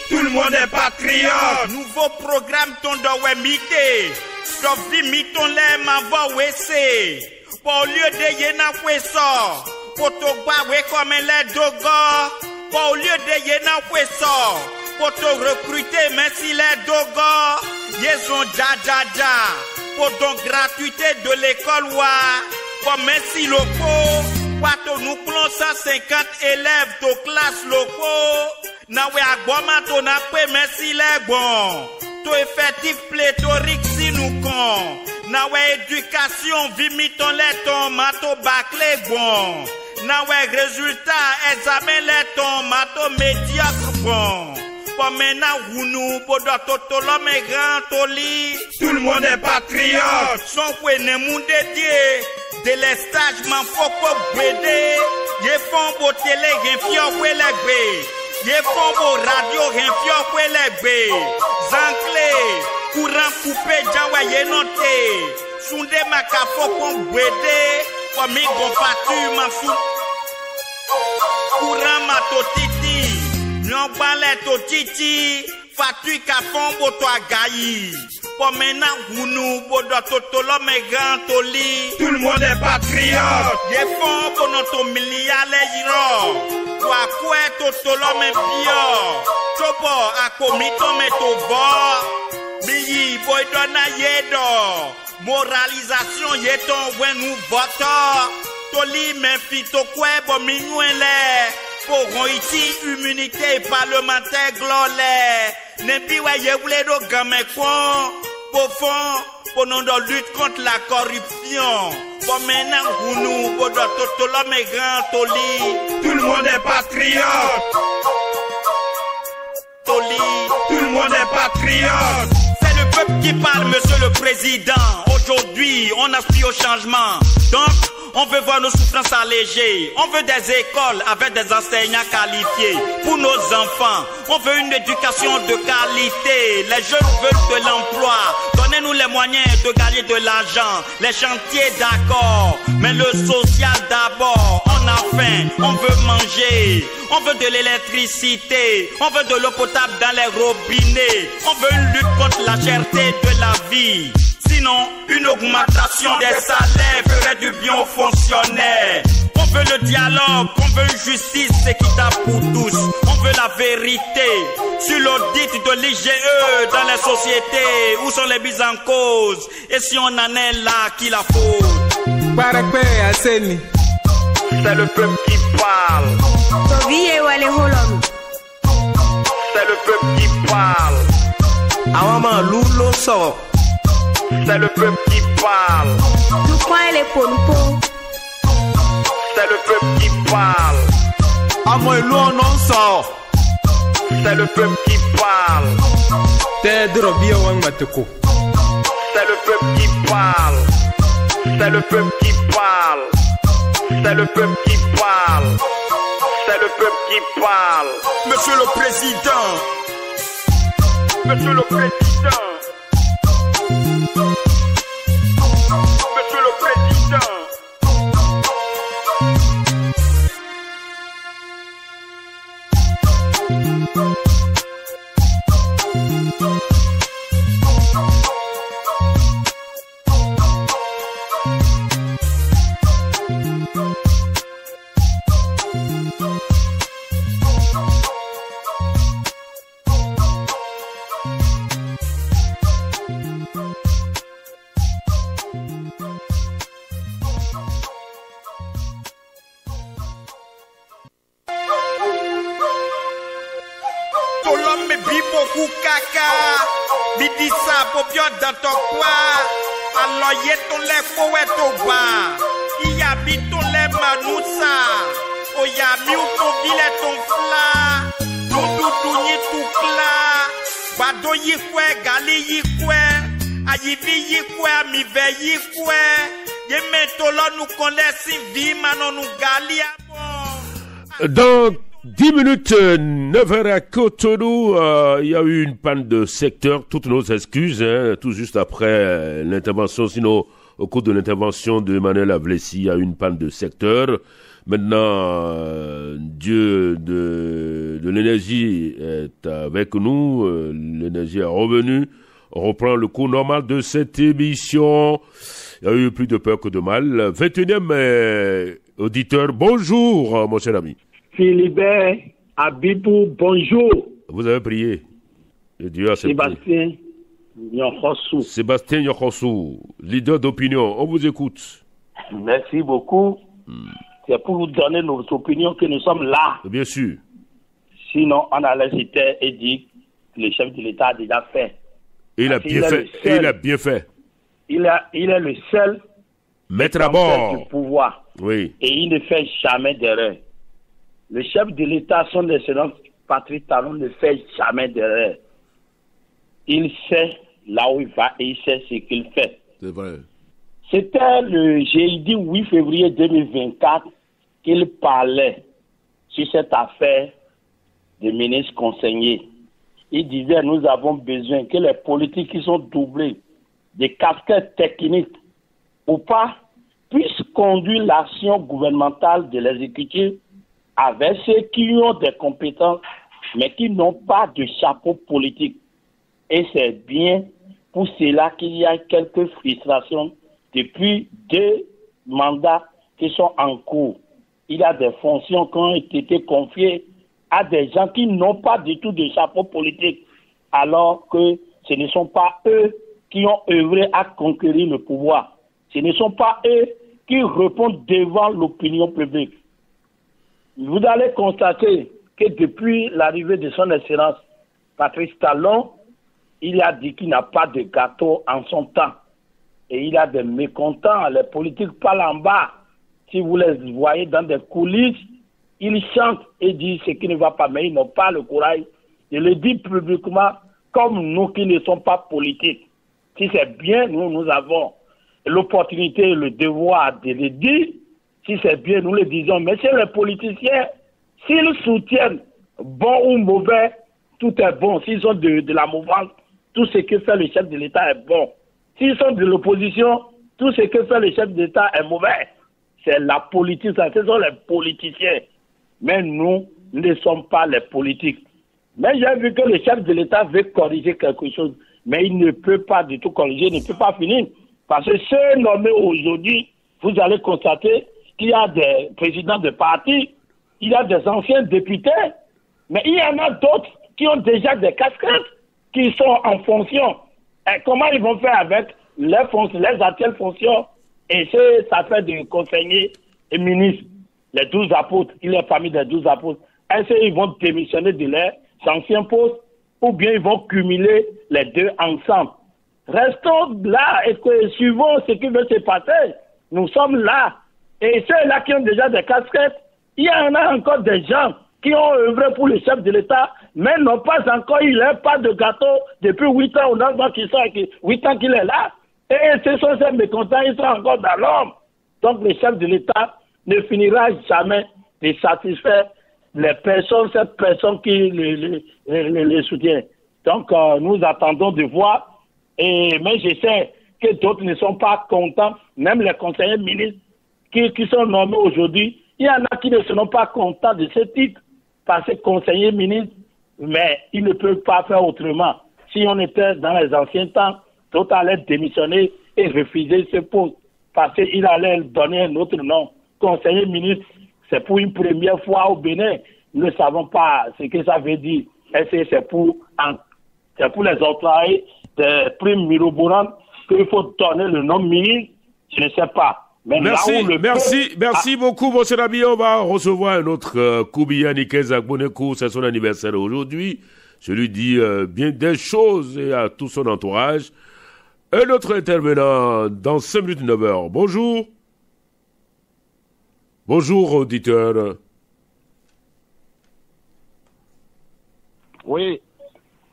Tout le monde est patriote. Nouveau programme Tondo Wemite. Dovi miton le mavo wese. Pour lieu de yena kweso. Potogba we comme les dogo. Pour lieu de yena kweso. Poto recruter merci les dogo. Yezon jajaja. Poto gratuité de l'école wa. Pour merci locaux. Poto nous plons 150 élèves de classe locaux. Na we agboma to na pe merci les bons. To effectif pléthorique si nous con. Na we éducation vimiton les ton mato baclé bon. Na we résultat examen les ton mato médiocre bon. Pour maintenant nous podo totolome grand toli. Tout le monde est patriote. Son kwe ne moun dédié. De l'estage man faut pas bédé. Ye font beau télé gen fio kwe les bé. Ye font beau radio gen fio kwe les bé. Zanklé. Courant coupé jawa ye noté. Sunde makafo kon bédé. Pour mi gon patu man sou. Courant matotiti. Nyon balè to titi, fatu ka fombo to agayi. Pour maintenant, nous, bodo totolo me grand toli. Tout le monde est patriote. Ye fombo notre miliale yiro. Kwa kwe totolo me bio. Chobo akomito me to bo. Biyi boy dona yedo. Moralisation yeton when nous voto. Toli me fito kwe bo minwele. Pour ici, immunité parlementaire glolaire. N'est pas ye voulez do gamin quoi. Pour fond, pour nous de lutte contre la corruption. Pour maintenant, nous, pour tout l'homme est grand toli. Tout le monde est patriote. Toli. Tout le monde est patriote. C'est le peuple qui parle, monsieur le président. Aujourd'hui, on aspire au changement. Donc, on veut voir nos souffrances allégées. On veut des écoles avec des enseignants qualifiés pour nos enfants. On veut une éducation de qualité. Les jeunes veulent de l'emploi. Donnez-nous les moyens de gagner de l'argent. Les chantiers d'accord, mais le social d'abord. On a faim, on veut manger. On veut de l'électricité. On veut de l'eau potable dans les robinets. On veut une lutte contre la cherté de la vie. Sinon, une augmentation des salaires ferait du bien aux fonctionnaires. On On veut le dialogue, on veut une justice équitable pour tous. On veut la vérité sur l'audit de l'IGE dans les sociétés. Où sont les mises en cause? Et si on en est là, qui la faute? C'est le peuple qui parle. C'est le peuple qui parle. C'est le peuple qui parle. C'est le peuple qui parle. C'est le peuple qui parle. C'est le peuple qui parle. C'est le peuple qui parle. C'est le peuple qui parle. C'est le peuple qui parle. Monsieur le Président. Monsieur le Président. Monsieur le Président. Dans 10 minutes, 9h à Cotonou, il y a eu une panne de secteur. Toutes nos excuses, tout juste après l'intervention, sinon au cours de l'intervention de Emmanuel Avlessi, il y a eu une panne de secteur. Maintenant, Dieu de l'énergie est avec nous, l'énergie est revenue, on reprend le cours normal de cette émission. Il y a eu plus de peur que de mal. 21e auditeur, bonjour mon cher ami. Philibert Abibou, bonjour. Vous avez prié. Et Dieu a Sébastien Nyokosu. Sébastien Nyokosu, leader d'opinion, on vous écoute. Merci beaucoup. C'est pour vous donner nos opinions que nous sommes là. Bien sûr. Sinon, on allait citer et dire que le chef de l'État a déjà fait. Et il a bien fait. Et il a bien fait. Il est le seul maître à bord du pouvoir. Oui. Et il ne fait jamais d'erreur. Le chef de l'État, son excellence Patrice Talon, ne fait jamais d'erreur. Il sait là où il va et il sait ce qu'il fait. C'est vrai. C'était le jeudi 8 février 2024 qu'il parlait sur cette affaire de ministre conseiller. Il disait, nous avons besoin que les politiques qui sont doublés des casquettes techniques ou pas puissent conduire l'action gouvernementale de l'exécutif avec ceux qui ont des compétences mais qui n'ont pas de chapeau politique. Et c'est bien pour cela qu'il y a quelques frustrations depuis 2 mandats qui sont en cours. Il y a des fonctions qui ont été confiées à des gens qui n'ont pas du tout de chapeau politique, alors que ce ne sont pas eux qui ont œuvré à conquérir le pouvoir. Ce ne sont pas eux qui répondent devant l'opinion publique. Vous allez constater que depuis l'arrivée de son excellence Patrice Talon, il a dit qu'il n'a pas de gâteau en son temps. Et il a des mécontents. Les politiques parlent en bas. Si vous les voyez dans des coulisses, ils chantent et disent ce qui ne va pas, mais ils n'ont pas le courage de le dire publiquement, comme nous qui ne sommes pas politiques. Si c'est bien, nous avons l'opportunité et le devoir de le dire. Si c'est bien, nous le disons. Mais chez les politiciens, s'ils soutiennent, bon ou mauvais, tout est bon. S'ils sont de la mouvance, tout ce que fait le chef de l'État est bon. S'ils sont de l'opposition, tout ce que fait le chef d'État est mauvais. C'est la politique, ça, ce sont les politiciens. Mais nous ne sommes pas les politiques. Mais j'ai vu que le chef de l'État veut corriger quelque chose, mais il ne peut pas du tout corriger, il ne peut pas finir. Parce que ceux nommés aujourd'hui, vous allez constater, il y a des présidents de partis, il y a des anciens députés, mais il y en a d'autres qui ont déjà des casquettes, qui sont en fonction. Et comment ils vont faire avec les actuelles fonctions? Et ça fait des conseillers et ministres, les 12 apôtres, il est parmi les 12 apôtres. Est-ce qu'ils vont démissionner de leurs anciens postes ou bien ils vont cumuler les deux ensemble? Restons là et suivons ce qui veut se passer. Nous sommes là. Et ceux-là qui ont déjà des casquettes, il y en a encore des gens qui ont œuvré pour le chef de l'État, mais n'ont pas encore eu leur part de gâteau depuis 8 ans ou 9 ans qu'il est là. Et ce sont ces mécontents, ils sont encore dans l'ombre. Donc le chef de l'État ne finira jamais de satisfaire les personnes, cette personne qui les soutient. Donc nous attendons de voir, mais je sais que d'autres ne sont pas contents, même les conseillers ministres qui sont nommés aujourd'hui, il y en a qui ne sont pas contents de ce titre, parce que conseiller ministre, mais ils ne peuvent pas faire autrement. Si on était dans les anciens temps, d'autres allaient démissionner et refuser ce poste, parce qu'il allait donner un autre nom. Conseiller ministre, c'est pour une première fois au Bénin. Nous ne savons pas ce que ça veut dire. Est-ce que c'est pour les employés des primes miroborantes qu'il faut donner le nom ministre? Je ne sais pas. Mais merci beaucoup, mon cher ami. On va recevoir un autre Koubia Nikez Agbonekou, c'est son anniversaire aujourd'hui. Je lui dis bien des choses et à tout son entourage. Un autre intervenant dans 5 minutes 9h. Bonjour. Bonjour, auditeur. Oui.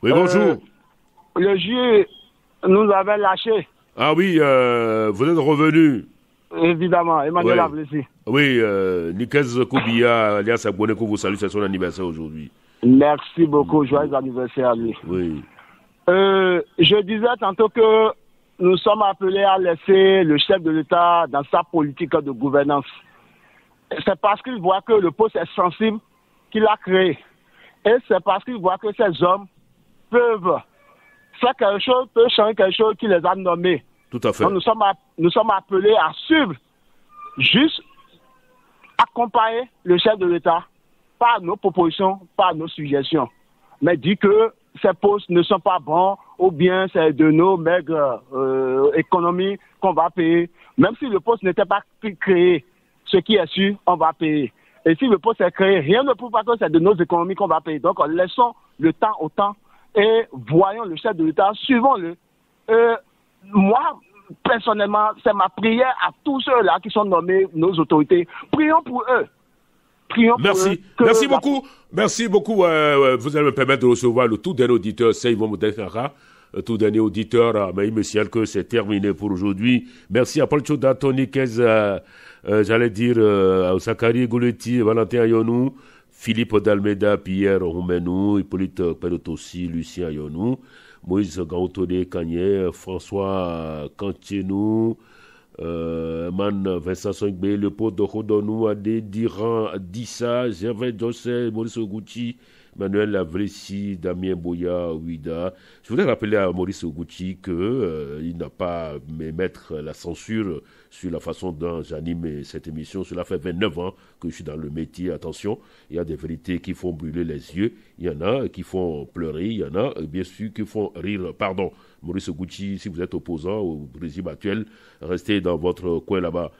Oui, bonjour. Le juge nous avait lâchés. Ah oui, vous êtes revenu. Évidemment, Emmanuel Ablessi. Oui, Nikez Koubia, alias Agbonekou, vous salue, c'est son anniversaire aujourd'hui. Merci beaucoup, joyeux anniversaire à lui. Oui. Je disais tantôt que nous sommes appelés à laisser le chef de l'État dans sa politique de gouvernance. C'est parce qu'il voit que le poste est sensible qu'il a créé. Et c'est parce qu'il voit que ces hommes peuvent faire quelque chose, peuvent changer quelque chose qui les a nommés. Tout à fait. Donc nous sommes appelés à suivre, juste accompagner le chef de l'État par nos propositions, par nos suggestions. Mais dire que ces postes ne sont pas bons, ou bien c'est de nos maigres économies qu'on va payer. Même si le poste n'était pas créé, ce qui est sûr, on va payer. Et si le poste est créé, rien ne prouve pas que c'est de nos économies qu'on va payer. Donc laissons le temps au temps et voyons le chef de l'État, suivons-le. Moi, personnellement, c'est ma prière à tous ceux-là qui sont nommés nos autorités. Prions pour eux. Merci. Merci beaucoup. Merci beaucoup. Vous allez me permettre de recevoir le tout dernier auditeur, Seymon Moudekara. Tout dernier auditeur, mais il me semble que c'est terminé pour aujourd'hui. Merci à Paul Choda, Tony Kez, j'allais dire, Sakari Gouletti, Valentin Ayonou, Philippe Dalmeda, Pierre Roumenou, Hippolyte Pelotossi, Lucien Ayonou, Moïse Gautone Kanye, François Cantienou, Vincent Songbe, le pot de Rodonou, Adé Diran, Dissa, Gervais José, Maurice Ogouchi, Manuel Lavressi, Damien Boya, Ouida. Je voudrais rappeler à Maurice Ogouchi qu'il n'a pas à mettre la censure sur la façon dont j'anime cette émission. Cela fait 29 ans que je suis dans le métier. Attention, il y a des vérités qui font brûler les yeux. Il y en a qui font pleurer. Il y en a, bien sûr, qui font rire. Pardon, Maurice Ogouchi, si vous êtes opposant au régime actuel, restez dans votre coin là-bas.